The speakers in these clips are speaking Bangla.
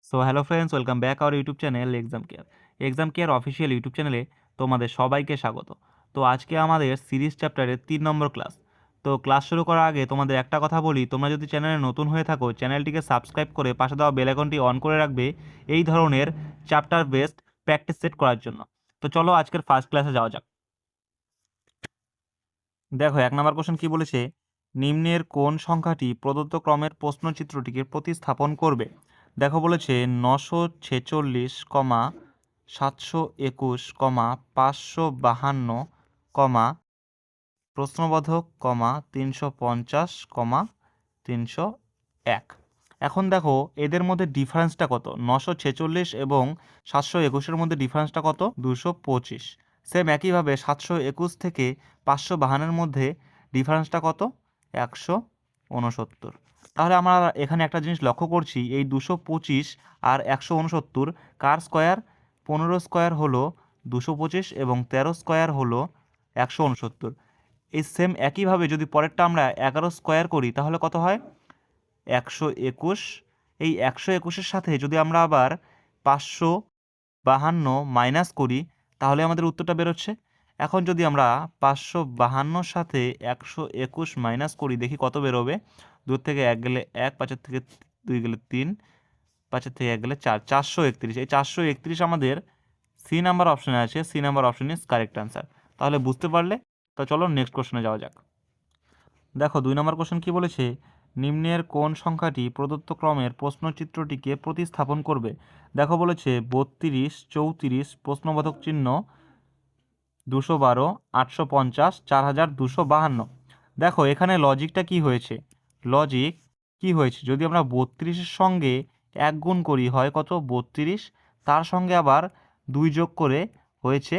So hello friends, welcome back our YouTube channel exam care official YouTube চ্যানেলে তোমাদের সবাইকে স্বাগত। তো আজকে আমাদের সিরিজ চ্যাপ্টারের 3 নম্বর ক্লাস। তো ক্লাস শুরু করার আগে তোমাদের একটা কথা বলি, তোমরা যদি চ্যানেলে নতুন হয়ে থাকো চ্যানেলটিকে সাবস্ক্রাইব করে পাশে দেওয়া বেল আইকনটি অন করে রাখবে এই ধরনের চ্যাপ্টার বেসড প্র্যাকটিস সেট করার জন্য। তো চলো আজকের ফার্স্ট ক্লাসে যাওয়া যাক। দেখো 1 নম্বর কোশ্চেন কি বলেছে, নিম্নের কোন সংখ্যাটি প্রদত্ত ক্রমের প্রশ্নচিত্রটিকে প্রতিস্থাপন করবে। দেখো বলেছে 946,721,552, প্রশ্নবোধক, 350,301। এখন দেখো এদের মধ্যে ডিফারেন্সটা কত। 946 এবং 721-এর মধ্যে ডিফারেন্সটা কত, 225। সেম একইভাবে 721 থেকে 552-এর মধ্যে ডিফারেন্সটা কত, 169। তাহলে আমরা এখানে একটা জিনিস লক্ষ্য করছি, এই 225 আর 169 কার স্কোয়ার। 15 স্কোয়ার হলো 225 এবং 13 স্কোয়ার হলো 169। এই সেম একইভাবে যদি পরেরটা আমরা 11 স্কোয়ার করি তাহলে কত হয়, 121। এই 121-এর সাথে যদি আমরা আবার 552 মাইনাস করি তাহলে আমাদের উত্তরটা বেরোচ্ছে। এখন যদি আমরা 552-র সাথে 121 মাইনাস করি দেখি কত বেরোবে। 2 থেকে 1 গেলে 1, 5 থেকে 2 গেলে 3, 5 থেকে 1 গেলে 4, 431। এই 431 আমাদের সি নাম্বার অপশানে আছে। C number option is correct answer. তাহলে বুঝতে পারলে। তো চলো নেক্সট কোশ্চেনে যাওয়া যাক। দেখো 2 নম্বর কোশ্চেন কি বলেছে, নিম্নের কোন সংখ্যাটি প্রদত্ত ক্রমের প্রশ্নচিত্রটিকে প্রতিস্থাপন করবে। দেখো বলেছে 32, 34, প্রশ্নবোধক চিহ্ন, 212, 850, 4252। দেখো এখানে লজিকটা কি হয়েছে, লজিক কি হয়েছে, যদি আমরা 32-এর সঙ্গে 1 গুণ করি হয় কত, 32, তার সঙ্গে আবার 2 যোগ করে হয়েছে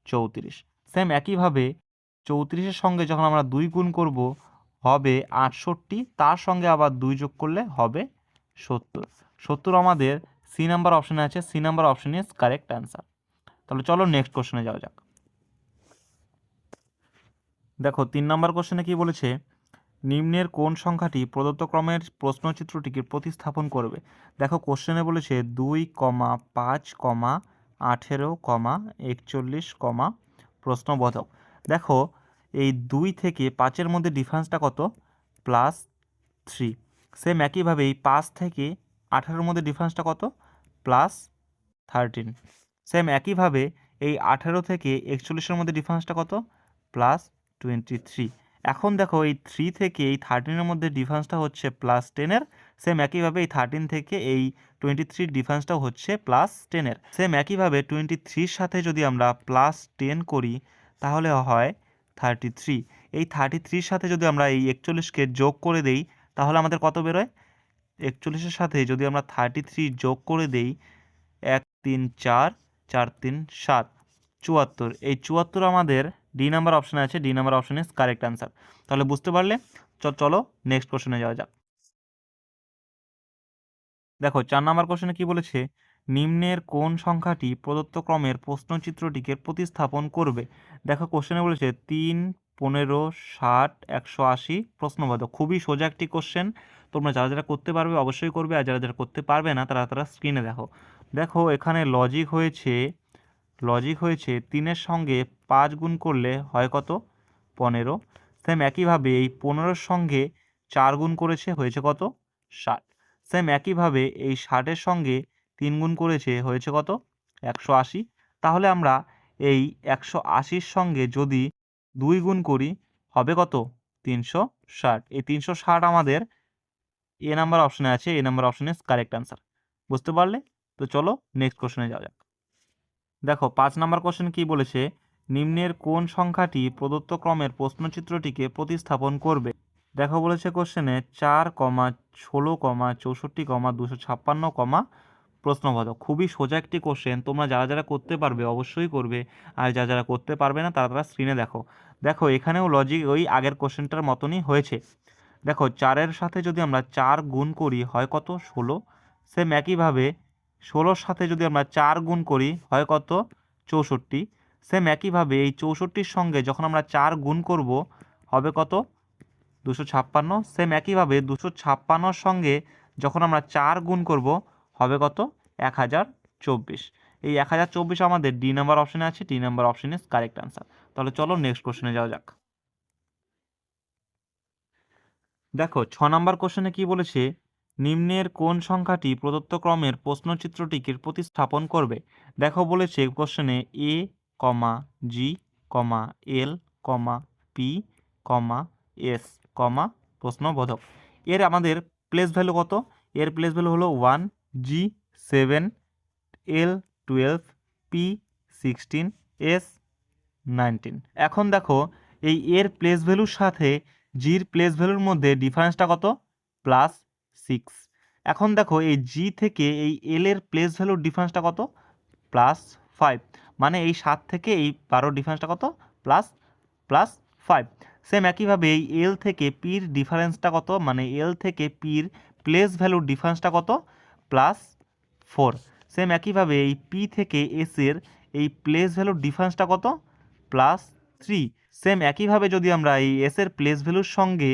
34। সেম একইভাবে 34-এর সঙ্গে যখন আমরা 2 গুণ করব হবে 68, তার সঙ্গে আবার 2 যোগ করলে হবে 70। 70 আমাদের সি নাম্বার অপশানে আছে। C number option is correct answer. তাহলে চলো নেক্সট কোশ্চেনে যাওয়া যাক। দেখো 3 নম্বর কোশ্চেনে কি বলেছে, নিম্নের কোন সংখ্যাটি প্রদত্ত ক্রমের প্রশ্নচিত্রটিকে প্রতিস্থাপন করবে। দেখো কোশ্চেনে বলেছে 2,5,18,41, প্রশ্নবোধক। দেখো এই 2 থেকে 5-এর মধ্যে ডিফারেন্সটা কত, +3। সেম একইভাবে এই 5 থেকে 18-এর মধ্যে ডিফারেন্সটা কত, +13। সেম একইভাবে এই 18 থেকে 41-এর মধ্যে ডিফারেন্সটা কত, +23। এখন দেখো এই 3 থেকে এই 13-এর মধ্যে ডিফারেন্সটা হচ্ছে +10-এর। সেম একইভাবে এই 13 থেকে এই 23 ডিফারেন্সটাও হচ্ছে +10-এর। সেম একইভাবে 23-র সাথে যদি আমরা +10 করি তাহলে হয় 33। এই 33-র সাথে যদি আমরা এই 41-কে যোগ করে দেই তাহলে আমাদের কত বেরোয়। 41-এর সাথে যদি আমরা 33 যোগ করে দেই, 1 3 4, 4 3 7, 74। এই 74 আমাদের ডি নাম্বার অপশানে আছে। D number option is correct answer. তাহলে বুঝতে পারলে। চলো নেক্সট কোশ্চেনে যাওয়া যাক। দেখো 4 নম্বর কোশ্চেনে কি বলেছে, নিম্নের কোন সংখ্যাটি প্রদত্ত ক্রমের প্রশ্নচিত্রটিকে প্রতিস্থাপন করবে। দেখো কোশ্চেনে বলেছে 3, 15, 60, 180, প্রশ্নবোধক। খুবই সোজা একটি কোশ্চেন। তোমরা যারা যারা করতে পারবে অবশ্যই করবে, আর যারা যারা করতে পারবে না তারা তারা স্ক্রিনে দেখো। দেখো এখানে লজিক হয়েছে 3-এর সঙ্গে 5 গুণ করলে হয় কত, 15। সেম একইভাবে এই 15-এর সঙ্গে 4 গুণ করেছে হয়েছে কত, 60। সেম একইভাবে এই 60-এর সঙ্গে 3 গুণ করেছে হয়েছে কত, 180। তাহলে আমরা এই 180-র সঙ্গে যদি 2 গুণ করি হবে কত, 360। এই 360 আমাদের এ নাম্বার অপশানে আছে। এ নাম্বার অপশানে কারেক্ট অ্যান্সার। বুঝতে পারলে। তো চলো নেক্সট কোশ্চেনে যাওয়া যাক। দেখো 5 নম্বর কোশ্চেন কি বলেছে, নিম্নের কোন সংখ্যাটি প্রদত্ত ক্রমের প্রশ্নচিত্রটিকে প্রতিস্থাপন করবে। দেখো বলেছে কোশ্চেনে 4, 16, 64, 256, প্রশ্নবোধক। খুবই সোজা একটি কোশ্চেন। তোমরা যারা যারা করতে পারবে অবশ্যই করবে, আর যারা যারা করতে পারবে না তারা তারা স্ক্রিনে দেখো। দেখো এখানেও লজিক ওই আগের কোশ্চেনটার মতনই হয়েছে। দেখো 4-এর সাথে যদি আমরা 4 গুণ করি হয় কত, 16। সেম একইভাবে 16-র সাথে যদি আমরা 4 গুণ করি হয় কত, 64। সেম একইভাবে এই 64-র সঙ্গে যখন আমরা 4 গুণ করব হবে কত, 256। সেম একইভাবে 256-র সঙ্গে যখন আমরা 4 গুণ করব হবে কত 1024। এই 1024 আমাদের ডি নাম্বার অপশানে আছে, D number option is correct answer. তাহলে চলো নেক্সট কোশ্চেনে যাওয়া যাক। দেখো 6 নাম্বার কোশ্চেনে কি বলেছে, নিম্নের কোন সংখ্যাটি প্রদত্ত ক্রমের প্রশ্নচিত্রটিকে প্রতিস্থাপন করবে। দেখো বলেছে কোশ্চেনে এ কমা জি কমা এল কমা পি কমা এস কমা প্রশ্নবোধক। এর আমাদের প্লেস ভ্যালু কত, এর প্লেস ভ্যালু হলো 1, জি 7, এল 12, পি 16, এস 19। এখন দেখো এই এর প্লেস ভ্যালুর সাথে জির প্লেস ভ্যালুর মধ্যে ডিফারেন্সটা কত, +6। এখন দেখো এই জি থেকে এই এল এর প্লেস ভ্যালুর ডিফারেন্সটা কত, +5। মানে এই 7 থেকে এই 12 ডিফারেন্সটা কত, +5। সেম একইভাবে এই এল থেকে পির ডিফারেন্সটা কত, মানে এল থেকে পির প্লেস ভ্যালুর ডিফারেন্সটা কত, +4। সেম একইভাবে এই পি থেকে এস এর এই প্লেস ভ্যালুর ডিফারেন্সটা কত, +3। সেম একইভাবে যদি আমরা এই এস এর প্লেস ভ্যালুর সঙ্গে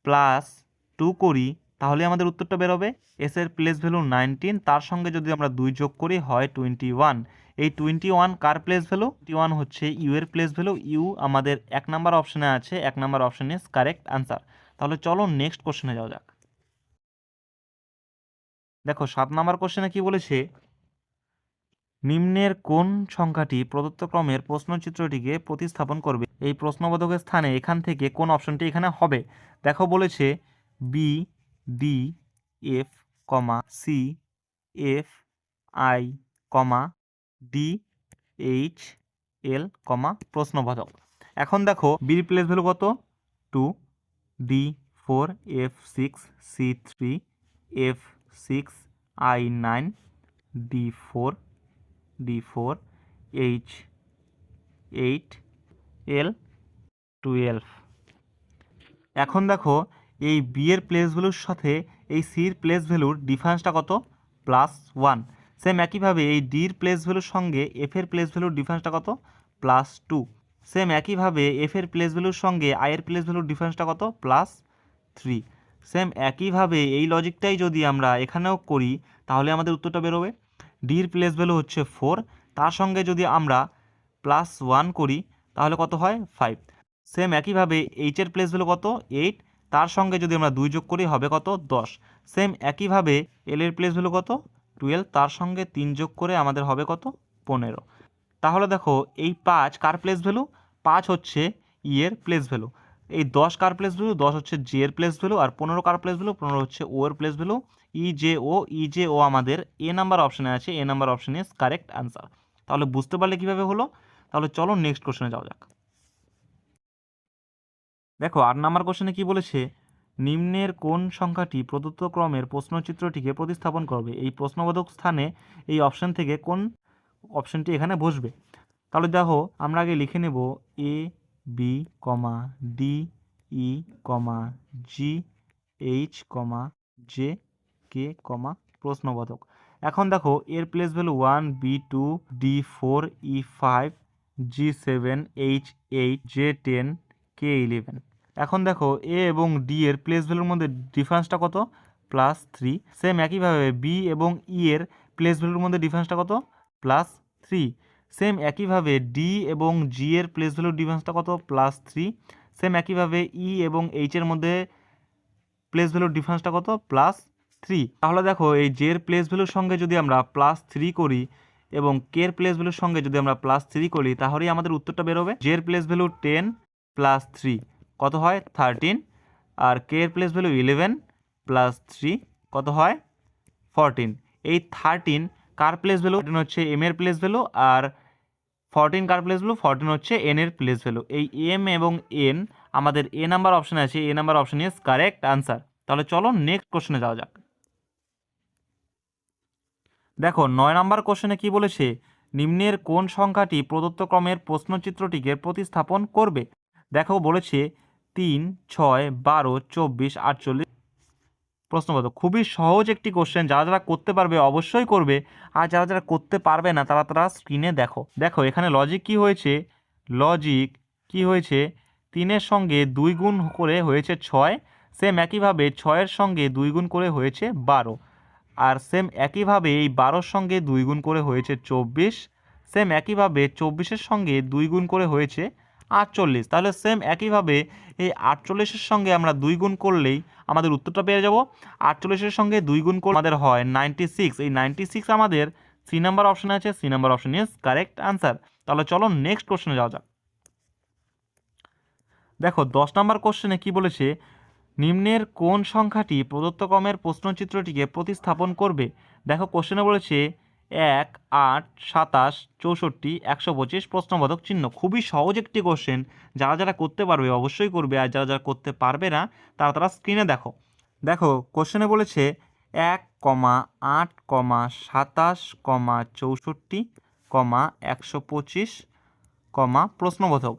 +2 করি তাহলে আমাদের উত্তরটা বেরোবে। এস এর প্লেস ভ্যালু 19, তার সঙ্গে যদি আমরা 2 যোগ করি হয় 21। এই 21 কার প্লেস ভ্যালু, 21 হচ্ছে ইউ এর প্লেস ভ্যালু। ইউ আমাদের 1 নাম্বার অপশানে আছে, 1 number option is correct answer. তাহলে চলো নেক্সট কোশ্চেনে যাওয়া যাক। দেখো 7 নাম্বার কোশ্চেনে কি বলেছে, নিম্নের কোন সংখ্যাটি প্রদত্ত ক্রমের প্রশ্নচিত্রটিকে প্রতিস্থাপন করবে। এই প্রশ্নবোধকের স্থানে এখান থেকে কোন অপশনটি এখানে হবে। দেখো বলেছে B D F comma C F I comma D H L comma প্রশ্নবোধক। এখন দেখো বির প্লেস ভ্যালু কত, 2, D 4, F 6, C 3, F 6, I 9, D 4, D4, H 8, L 12। এখন দেখো এই বি এর প্লেস ভ্যালুর সাথে এই সির প্লেস ভ্যালুর ডিফারেন্সটা কত, +1। সেম একইভাবে এই ডির প্লেস ভ্যালুর সঙ্গে এফ এর প্লেস ভ্যালুর ডিফারেন্সটা কত, +2। সেম একইভাবে এফ এর প্লেস ভ্যালুর সঙ্গে আই এর প্লেস ভ্যালুর ডিফারেন্সটা কত, +3। সেম একইভাবে এই লজিকটাই যদি আমরা এখানেও করি তাহলে আমাদের উত্তরটা বেরোবে। ডির প্লেস ভ্যালু হচ্ছে 4, তার সঙ্গে যদি আমরা +1 করি তাহলে কত হয় 5। সেম একইভাবে এইচের প্লেস ভ্যালু কত, 8, তার সঙ্গে যদি আমরা 2 যোগ করি হবে কত, 10। সেম একইভাবে এল এর প্লেস ভ্যালু কত, 12, তার সঙ্গে 3 যোগ করে আমাদের হবে কত, 15। তাহলে দেখো এই 5 কার প্লেস ভ্যালু, 5 হচ্ছে ই এর প্লেস ভ্যালু। এই 10 কার প্লেস ভ্যালু, 10 হচ্ছে জি এর প্লেস ভ্যালু। আর 15 কার প্লেস ভ্যালু, 15 হচ্ছে ও এর প্লেস ভ্যালু। ই জে ও আমাদের এ নাম্বার অপশানে আছে, A number option is correct answer. তাহলে বুঝতে পারলে কিভাবে হলো। তাহলে চলো নেক্সট কোশ্চেনে যাওয়া যাক। দেখো 8 নাম্বার কোশ্চেনে কি বলেছে, নিম্নের কোন সংখ্যাটি প্রদত্ত ক্রমের প্রশ্নচিত্রটিকে প্রতিস্থাপন করবে। এই প্রশ্নবোধক স্থানে এই অপশান থেকে কোন অপশানটি এখানে বসবে। তাহলে দেখো আমরা আগে লিখে নেব A B comma D E comma G H comma J K কমা প্রশ্নবোধক। এখন দেখো এর place value 1, B2, D4, E5, G7, H8, J10, K11। এখন দেখো এ এবং ডি এর প্লেস ভ্যালুর মধ্যে ডিফারেন্সটা কত, +3। সেম একইভাবে বি এবং ই এর প্লেস ভ্যালুর মধ্যে ডিফারেন্সটা কত, +3। সেম একইভাবে ডি এবং জি এর প্লেস ভ্যালুর ডিফারেন্সটা কত, +3। সেম একইভাবে ই এবং এইচ এর মধ্যে প্লেস ভ্যালুর ডিফারেন্সটা কত, +3। তাহলে দেখো এই জে এর প্লেস ভ্যালুর সঙ্গে যদি আমরা +3 করি এবং কে এর প্লেস ভ্যালুর সঙ্গে যদি আমরা +3 করি তাহলেই আমাদের উত্তরটা বেরোবে। জে এর প্লেস ভ্যালু 10 + 3 কত হয়, 13। আর কে এর প্লেস ভ্যালু 11 + 3 কত হয়, 14। এই 13 কার প্লেস ভ্যালু, 13 হচ্ছে এম এর প্লেস ভ্যালু। আর 14 কার প্লেস ভ্যালু, 14 হচ্ছে এন এর প্লেস ভ্যালু। এই এম এবং এন আমাদের এ নাম্বার অপশানে আছে, A number option is correct answer. তাহলে চলো নেক্সট কোশ্চেনে যাওয়া যাক। দেখো 9 নাম্বার কোশ্চেনে কি বলেছে, নিম্নের কোন সংখ্যাটি প্রদত্ত ক্রমের প্রশ্নচিত্রটিকে প্রতিস্থাপন করবে। দেখো বলেছে 3, 6, 12, 24, 48 প্রশ্নবোধক। খুবই সহজ একটি কোশ্চেন, যারা যারা করতে পারবে অবশ্যই করবে, আর যারা যারা করতে পারবে না তারা তারা স্ক্রিনে দেখো। দেখো এখানে লজিক কি হয়েছে, লজিক কি হয়েছে, 3-এর সঙ্গে 2 গুণ করে হয়েছে 6। সেম একইভাবে 6-এর সঙ্গে 2 গুণ করে হয়েছে 12। আর সেম একইভাবে এই 12-র সঙ্গে 2 গুণ করে হয়েছে 24। সেম একইভাবে 24-এর সঙ্গে 2 গুণ করে হয়েছে 48। তাহলে সেম একইভাবে এই 48-এর সঙ্গে আমরা 2 গুণ করলেই আমাদের উত্তরটা পেয়ে যাব। 48-এর সঙ্গে 2 গুণ করলে আমাদের হয় 96। এই 96 আমাদের সি নাম্বার অপশানে আছে। C number option is correct answer. তাহলে চলো নেক্সট কোশ্চেনে যাওয়া যাক। দেখো 10 নম্বর কোশ্চেনে কি বলেছে, নিম্নের কোন সংখ্যাটি প্রদত্ত ক্রমের প্রশ্নচিত্রটিকে প্রতিস্থাপন করবে। দেখো কোশ্চেনে বলেছে 1, 8, 27, 64, 125 প্রশ্নবোধক চিহ্ন। খুবই সহজ একটি কোশ্চেন, যারা যারা করতে পারবে অবশ্যই করবে, আর যারা যারা করতে পারবে না তারা তারা স্ক্রিনে দেখো। দেখো কোশ্চেনে বলেছে 1, 8, 27, 64, 125, প্রশ্নবোধক।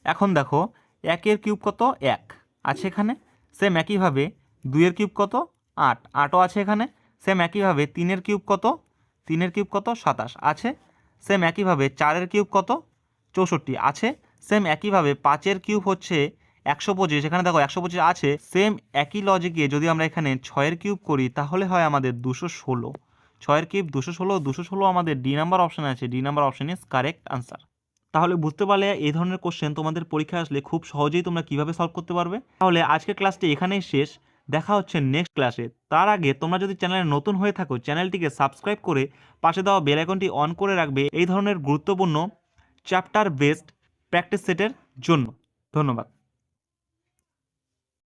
এখন দেখো 1-এর কিউব কত, 1 আছে এখানে। সেম একইভাবে 2-এর কিউব কত, 8, 8ও আছে এখানে। সেম একইভাবে 3-এর কিউব কত, 3-এর কিউব কত, 27 আছে। সেম একইভাবে 4-এর কিউব কত, 64 আছে। সেম একইভাবে 5-এর কিউব হচ্ছে 125, এখানে দেখো 125 আছে। সেম একই লজিকে যদি আমরা এখানে 6-এর কিউব করি তাহলে হয় আমাদের 216। 6-এর কিউব 216, 216 আমাদের ডি নাম্বার অপশানে আছে। D number option is correct answer. তাহলে বুঝতে পারলে এই ধরনের কোশ্চেন তোমাদের পরীক্ষায় আসলে খুব সহজেই তোমরা কিভাবে সলভ করতে পারবে। তাহলে আজকের ক্লাসটি এখানেই শেষ, দেখা হচ্ছে নেক্সট ক্লাসে। তার আগে তোমরা যদি চ্যানেলে নতুন হয়ে থাকো চ্যানেলটিকে সাবস্ক্রাইব করে পাশে দেওয়া বেল আইকনটি অন করে রাখবে এই ধরনের গুরুত্বপূর্ণ চ্যাপ্টার বেসড প্র্যাকটিস সেটের জন্য। ধন্যবাদ।